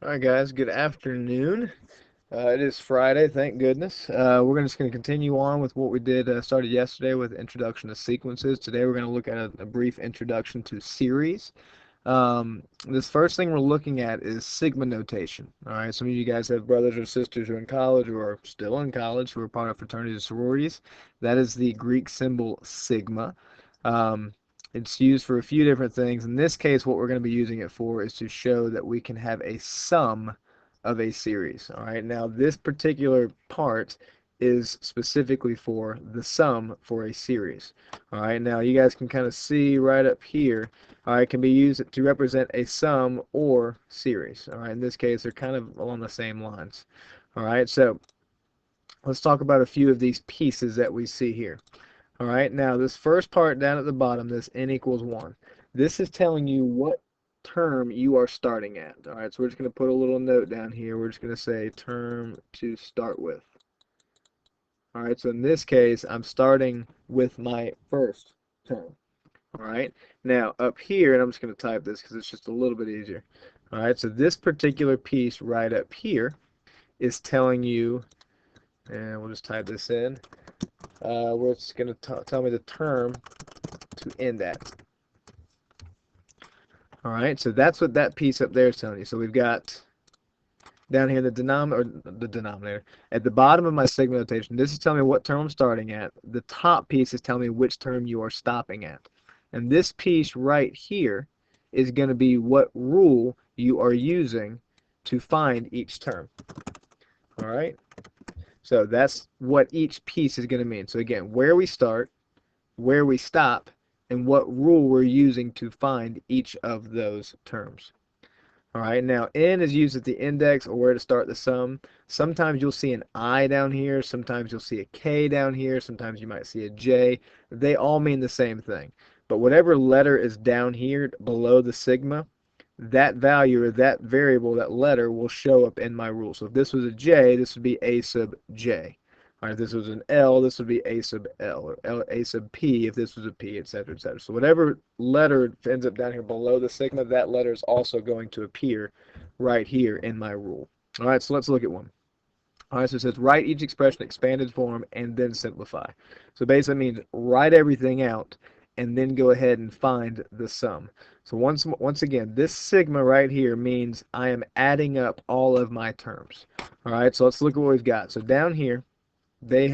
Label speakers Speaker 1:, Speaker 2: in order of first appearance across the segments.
Speaker 1: All right, guys, good afternoon. It is Friday, thank goodness. We're just going to continue on with what we did started yesterday with introduction to sequences. Today we're going to look at a brief introduction to series. This first thing we're looking at is sigma notation. All right, some of you guys have brothers or sisters who are in college or are still in college who are part of fraternities or sororities. That is the Greek symbol sigma. Um, it's used for a few different things. In this case, what we're going to be using it for is to show that we can have a sum of a series. All right, now this particular part is specifically for the sum for a series. All right, now you guys can kind of see right up here. All right, can be used to represent a sum or series. All right, in this case, they're kind of along the same lines. All right, so let's talk about a few of these pieces that we see here. All right, now this first part down at the bottom, this n equals 1, this is telling you what term you are starting at. All right, so we're just going to put a little note down here. We're just going to say term to start with. All right, so in this case, I'm starting with my first term. All right, now up here, and I'm just going to type this because it's just a little bit easier. All right, so this particular piece right up here is telling you, and we'll just type this in, where it's going to tell me the term to end at. All right, so that's what that piece up there is telling you. So we've got down here the denominator. At the bottom of my sigma notation, this is telling me what term I'm starting at. The top piece is telling me which term you are stopping at. And this piece right here is going to be what rule you are using to find each term. All right, so that's what each piece is going to mean. So again, where we start, where we stop, and what rule we're using to find each of those terms. All right, now n is used as the index or where to start the sum. Sometimes you'll see an I down here, sometimes you'll see a K down here, sometimes you might see a J. They all mean the same thing. But whatever letter is down here below the sigma, that value or that variable, that letter, will show up in my rule. So if this was a J, this would be A sub J. All right, if this was an L, this would be A sub L, or A sub P if this was a P, etc., etc. So whatever letter ends up down here below the sigma, that letter is also going to appear right here in my rule. All right, so let's look at one. All right, so it says write each expression in expanded form and then simplify. So basically it means write everything out and then go ahead and find the sum. So once again, this sigma right here means I am adding up all of my terms. All right, so let's look at what we've got. So down here, they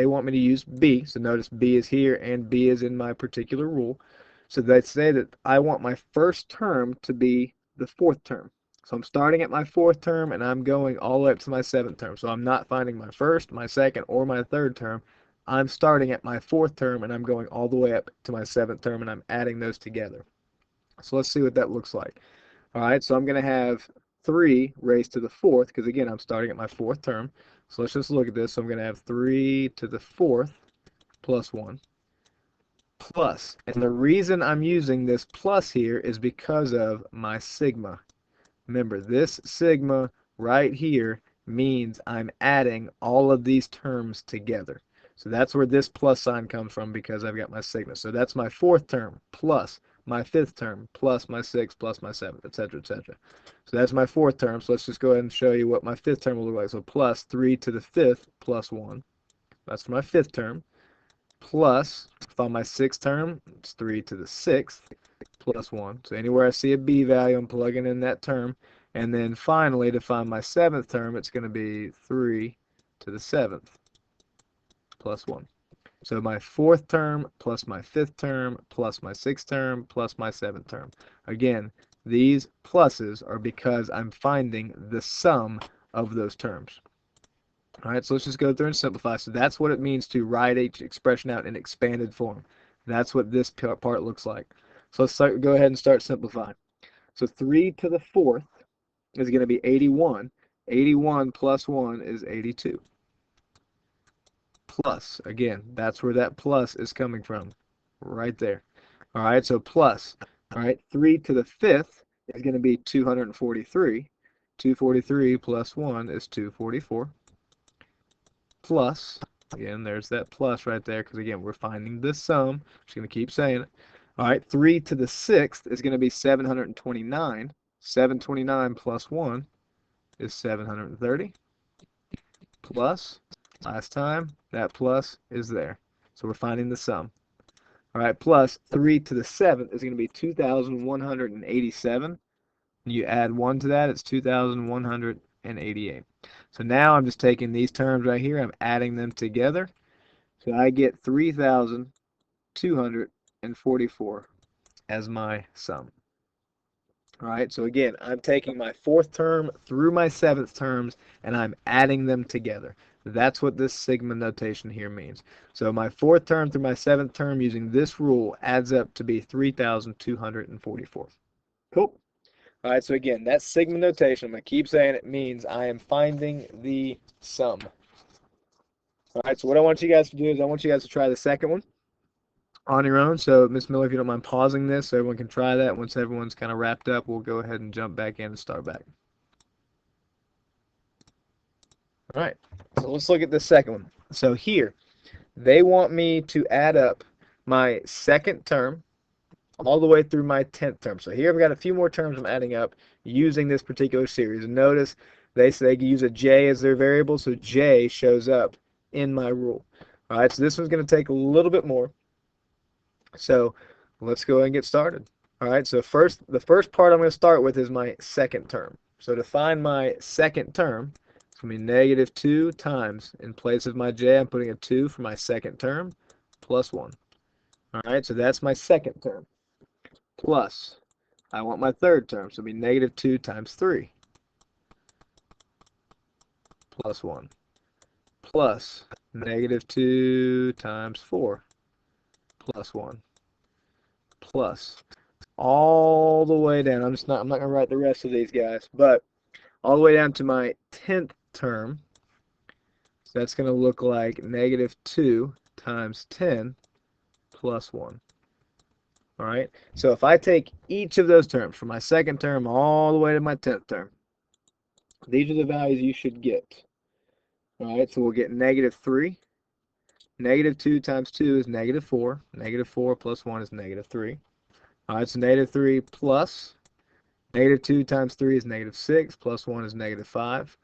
Speaker 1: want me to use B. So notice B is here and B is in my particular rule. So they say that I want my first term to be the fourth term. So I'm starting at my fourth term and I'm going all the way up to my seventh term. So I'm not finding my first, my second, or my third term. I'm starting at my fourth term and I'm going all the way up to my seventh term and I'm adding those together. So let's see what that looks like. All right, so I'm going to have 3 raised to the fourth because, again, I'm starting at my fourth term. So let's just look at this. So I'm going to have 3 to the fourth plus 1 plus. And the reason I'm using this plus here is because of my sigma. Remember, this sigma right here means I'm adding all of these terms together. So that's where this plus sign comes from because I've got my sigma. So that's my fourth term plus my fifth term plus my sixth plus my seventh, etc., etc. So that's my fourth term. So let's just go ahead and show you what my fifth term will look like. So plus 3 to the fifth plus 1. That's for my fifth term. Plus, on my sixth term, it's 3 to the sixth plus 1. So anywhere I see a b value, I'm plugging in that term. And then finally, to find my seventh term, it's going to be 3 to the seventh plus 1. So my fourth term plus my fifth term plus my sixth term plus my seventh term. Again, these pluses are because I'm finding the sum of those terms. All right, so let's just go through and simplify. So that's what it means to write each expression out in expanded form. That's what this part looks like. So go ahead and start simplifying. So 3 to the fourth is going to be 81. 81 plus 1 is 82. Plus, again, that's where that plus is coming from, right there. All right, so plus. All right, 3 to the fifth is going to be 243. 243 plus 1 is 244. Plus, again, there's that plus right there because, again, we're finding the sum. I'm just going to keep saying it. All right, 3 to the sixth is going to be 729. 729 plus 1 is 730. Plus, last time, that plus is there. So we're finding the sum. All right, plus 3 to the 7th is going to be 2,187. You add 1 to that, it's 2,188. So now I'm just taking these terms right here, I'm adding them together. So I get 3,244 as my sum. All right, so again, I'm taking my 4th term through my 7th terms, and I'm adding them together. That's what this sigma notation here means. So my 4th term through my 7th term using this rule adds up to be 3,244. Cool. All right, so again, that sigma notation, I'm going to keep saying it, means I am finding the sum. All right, so what I want you guys to do is I want you guys to try the second one on your own. So, Miss Miller, if you don't mind pausing this so everyone can try that. Once everyone's kind of wrapped up, we'll go ahead and jump back in and start back. All right, so let's look at the second one. So here, they want me to add up my 2nd term all the way through my 10th term. So here I've got a few more terms I'm adding up using this particular series. And notice they say they use a j as their variable, so j shows up in my rule. All right, so this one's going to take a little bit more. So let's go ahead and get started. All right, so the first part I'm going to start with is my 2nd term. So to find my 2nd term, it's going to be negative 2 times, in place of my j, I'm putting a 2 for my 2nd term, plus 1. All right, so that's my 2nd term. Plus, I want my 3rd term, so it'll be negative 2 times 3, plus 1. Plus, negative 2 times 4, plus 1. Plus, all the way down. I'm not going to write the rest of these guys, but all the way down to my 10th term. So that's going to look like negative 2 times 10 plus 1. All right. So if I take each of those terms from my 2nd term all the way to my 10th term, these are the values you should get. All right. So we'll get negative 3. Negative 2 times 2 is negative 4. Negative 4 plus 1 is negative 3. All right. So negative 3 plus negative 2 times 3 is negative 6, plus 1 is negative 5,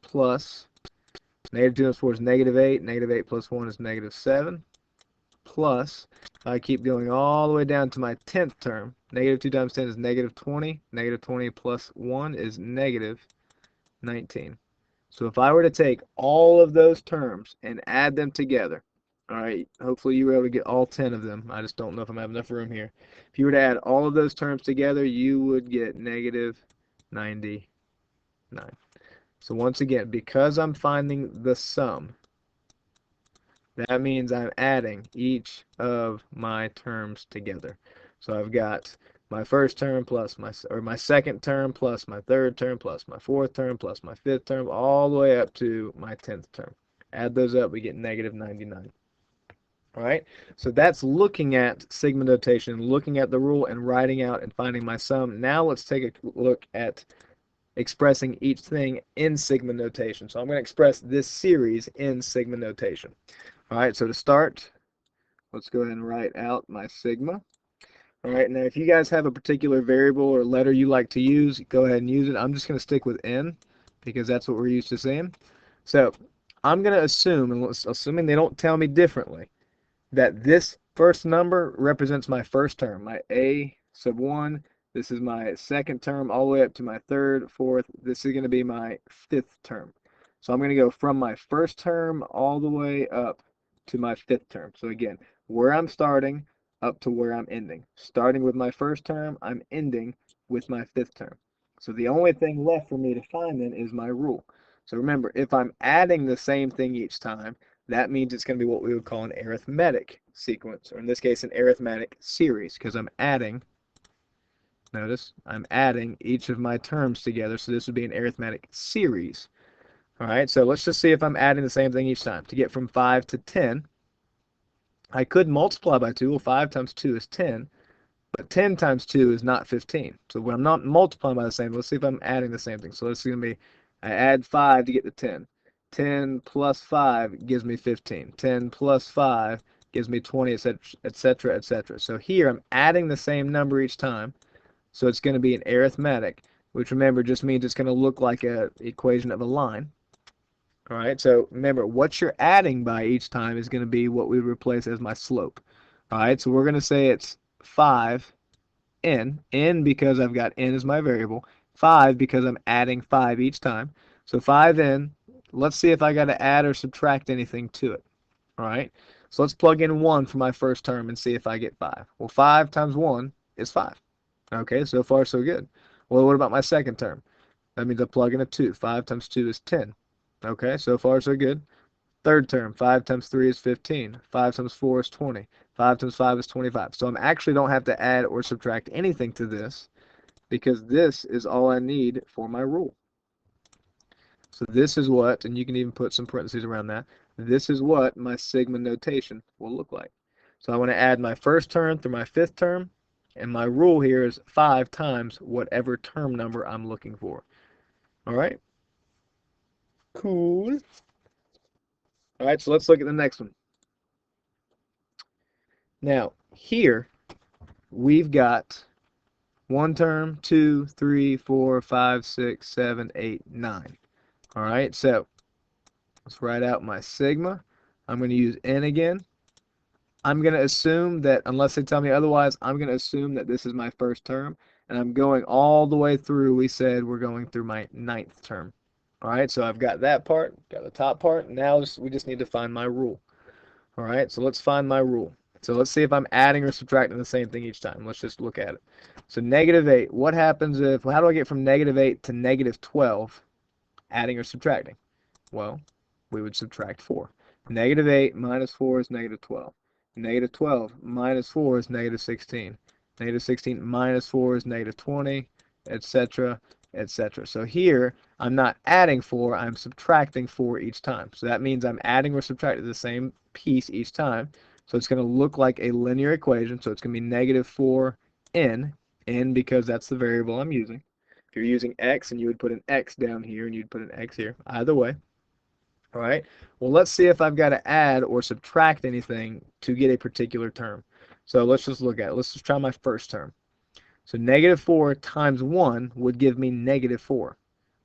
Speaker 1: plus negative 2 times 4 is negative 8, negative 8 plus 1 is negative 7, plus, I keep going all the way down to my 10th term, negative 2 times 10 is negative 20, negative 20 plus 1 is negative 19. So if I were to take all of those terms and add them together, all right, hopefully you were able to get all 10 of them. I just don't know if I'm having enough room here. If you were to add all of those terms together, you would get negative 99. So once again, because I'm finding the sum, that means I'm adding each of my terms together. So I've got my 1st term plus my 2nd term plus my 3rd term plus my 4th term plus my 5th term all the way up to my 10th term. Add those up, we get negative 99. All right, so that's looking at sigma notation, looking at the rule and writing out and finding my sum. Now let's take a look at expressing each thing in sigma notation. So I'm going to express this series in sigma notation. All right, so to start, let's go ahead and write out my sigma. All right, now if you guys have a particular variable or letter you like to use, go ahead and use it. I'm just going to stick with n because that's what we're used to seeing. So I'm going to assume, and assuming they don't tell me differently, that this first number represents my 1st term, my a sub 1. This is my 2nd term all the way up to my 3rd, 4th. This is going to be my 5th term. So I'm going to go from my 1st term all the way up to my 5th term. So again, where I'm starting up to where I'm ending. Starting with my 1st term, I'm ending with my 5th term. So the only thing left for me to find then is my rule. So remember, if I'm adding the same thing each time, that means it's going to be what we would call an arithmetic sequence, or in this case, an arithmetic series, because I'm adding, notice, I'm adding each of my terms together, so this would be an arithmetic series. All right, so let's just see if I'm adding the same thing each time. To get from 5 to 10, I could multiply by 2. Well, 5 times 2 is 10, but 10 times 2 is not 15. So when I'm not multiplying by the same, let's see if I'm adding the same thing. So this is going to be, I add 5 to get to 10. 10 plus 5 gives me 15. 10 plus 5 gives me 20, etc., etc., etc. So here I'm adding the same number each time. So it's going to be an arithmetic, which remember just means it's going to look like an equation of a line. All right, so remember what you're adding by each time is going to be what we replace as my slope. All right, so we're going to say it's 5n, n because I've got n as my variable, 5 because I'm adding 5 each time. So 5n, let's see if I got to add or subtract anything to it. All right, so let's plug in 1 for my first term and see if I get 5. Well, 5 times 1 is 5. Okay, so far so good. Well, what about my second term? That means I plug in a 2. 5 times 2 is 10. Okay, so far so good. Third term, 5 times 3 is 15. 5 times 4 is 20. 5 times 5 is 25. So I actually don't have to add or subtract anything to this because this is all I need for my rule. So this is what, and you can even put some parentheses around that, this is what my sigma notation will look like. So I want to add my first term through my fifth term, and my rule here is 5 times whatever term number I'm looking for. All right? Cool. All right, so let's look at the next one. Now, here we've got one term, 2, 3, 4, 5, 6, 7, 8, 9. All right, so let's write out my sigma. I'm going to use n again. I'm going to assume that, unless they tell me otherwise, I'm going to assume that this is my first term, and I'm going all the way through. We said we're going through my 9th term. All right, so I've got that part, got the top part. Now we just need to find my rule. All right, so let's find my rule. So let's see if I'm adding or subtracting the same thing each time. Let's just look at it. So -8, what happens if, how do I get from -8 to -12, adding or subtracting? Well, we would subtract 4. -8 minus 4 is -12. -12 minus 4 is -16. -16 minus 4 is -20, etc., etc. So here, I'm not adding 4, I'm subtracting 4 each time. So that means I'm adding or subtracting the same piece each time. So it's going to look like a linear equation. So it's going to be -4n, n because that's the variable I'm using. If you're using x, and you would put an x down here, and you'd put an x here. Either way. All right. Well, let's see if I've got to add or subtract anything to get a particular term. So let's just look at it. Let's just try my first term. So -4 times 1 would give me -4.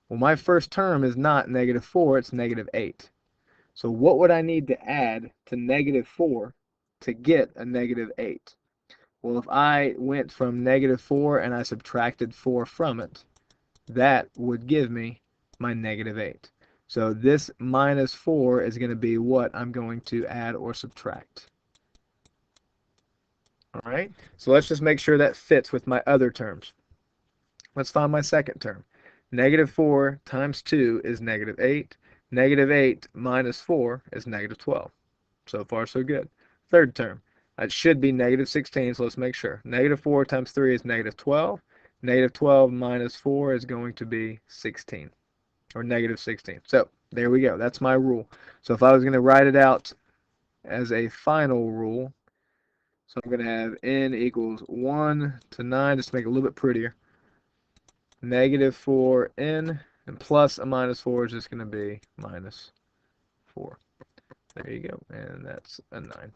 Speaker 1: Well, my first term is not -4, it's -8. So what would I need to add to -4 to get a -8? Well, if I went from -4 and I subtracted 4 from it, that would give me my -8. So this -4 is going to be what I'm going to add or subtract. All right, so let's just make sure that fits with my other terms. Let's find my second term. -4 times 2 is -8. -8 minus 4 is -12. So far, so good. Third term. It should be -16, so let's make sure. -4 times 3 is -12. -12 minus 4 is going to be 16, or -16. So there we go. That's my rule. So if I was going to write it out as a final rule, so I'm going to have n equals 1 to 9, just to make it a little bit prettier. -4n, and plus a -4 is just going to be -4. There you go, and that's a 9.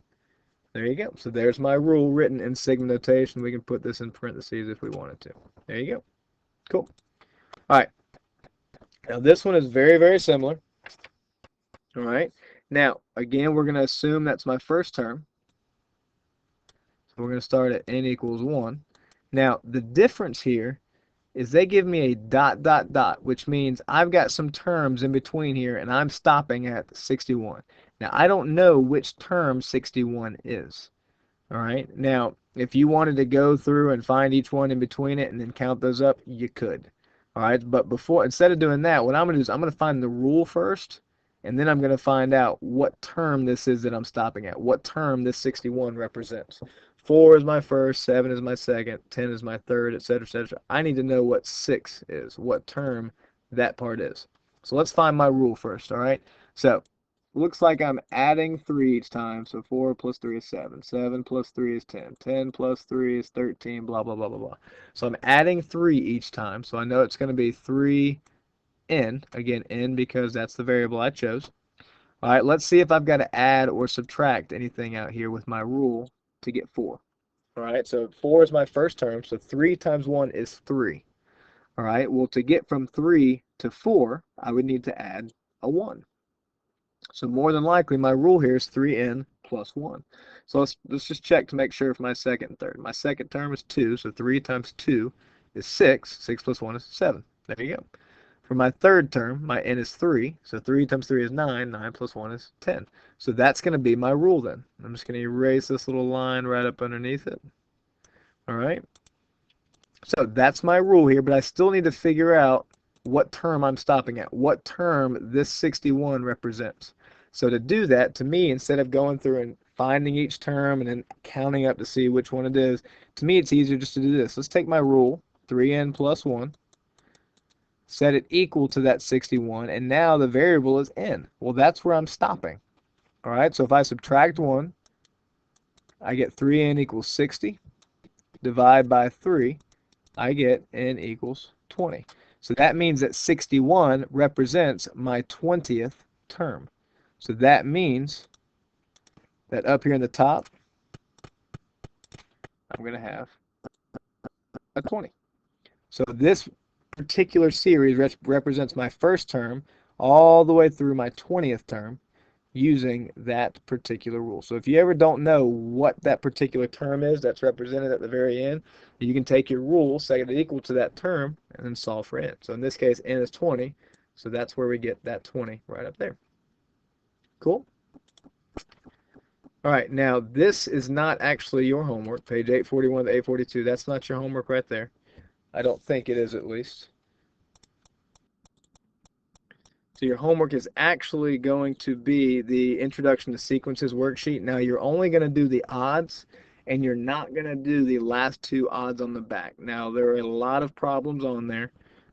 Speaker 1: There you go. So there's my rule written in sigma notation. We can put this in parentheses if we wanted to. There you go. Cool. All right. Now this one is very, very similar. All right. Now, again, we're going to assume that's my first term. So we're going to start at n equals 1. Now, the difference here is they give me a ... which means I've got some terms in between here, and I'm stopping at 61. Now, I don't know which term 61 is. All right. Now, if you wanted to go through and find each one in between it and then count those up, you could. All right. But instead of doing that, what I'm going to do is I'm going to find the rule first, and then I'm going to find out what term this is that I'm stopping at, what term this 61 represents. 4 is my first, 7 is my second, 10 is my third, etc., etc. I need to know what 6 is, what term that part is. So let's find my rule first, all right? So looks like I'm adding 3 each time, so 4 plus 3 is 7, 7 plus 3 is 10, 10 plus 3 is 13, blah, blah, blah, blah, blah. So I'm adding 3 each time, so I know it's going to be 3n, again, n because that's the variable I chose. All right, let's see if I've got to add or subtract anything out here with my rule to get 4. All right, so 4 is my first term, so 3 times 1 is 3. All right, well, to get from 3 to 4, I would need to add a 1. So more than likely, my rule here is 3n plus 1. So let's just check to make sure for my second and third. My second term is 2, so 3 times 2 is 6. 6 plus 1 is 7. There you go. For my third term, my n is 3, so 3 times 3 is 9. 9 plus 1 is 10. So that's going to be my rule then. I'm just going to erase this little line right up underneath it. All right. So that's my rule here, but I still need to figure out what term I'm stopping at, what term this 61 represents. So to do that, to me, instead of going through and finding each term and then counting up to see which one it is, to me it's easier just to do this. Let's take my rule, 3n plus 1, set it equal to that 61, and now the variable is n. Well, that's where I'm stopping. All right, so if I subtract 1, I get 3n equals 60, divide by 3, I get n equals 20. So that means that 61 represents my 20th term. So that means that up here in the top, I'm going to have a 20. So this particular series represents my first term all the way through my 20th term using that particular rule. So if you ever don't know what that particular term is that's represented at the very end, you can take your rule, set it equal to that term, and then solve for n. So in this case, n is 20, so that's where we get that 20 right up there. Cool? All right, now this is not actually your homework, page 841 to 842. That's not your homework right there. I don't think it is, at least. So your homework is actually going to be the Introduction to Sequences worksheet. Now you're only going to do the odds, and you're not going to do the last 2 odds on the back. Now there are a lot of problems on there,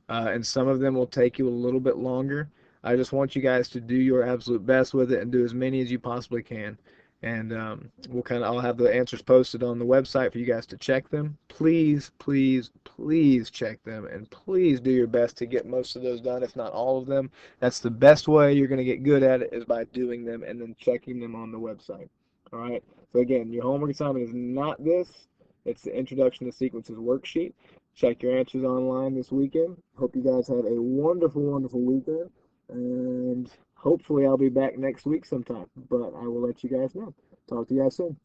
Speaker 1: and some of them will take you a little bit longer. I just want you guys to do your absolute best with it and do as many as you possibly can. And I'll have the answers posted on the website for you guys to check them. Please, please, please check them, and please do your best to get most of those done, if not all of them. That's the best way you're going to get good at it, is by doing them and then checking them on the website. All right. So again, your homework assignment is not this. It's the Introduction to Sequences worksheet. Check your answers online this weekend. Hope you guys had a wonderful, wonderful weekend. And hopefully I'll be back next week sometime. But I will let you guys know. Talk to you guys soon.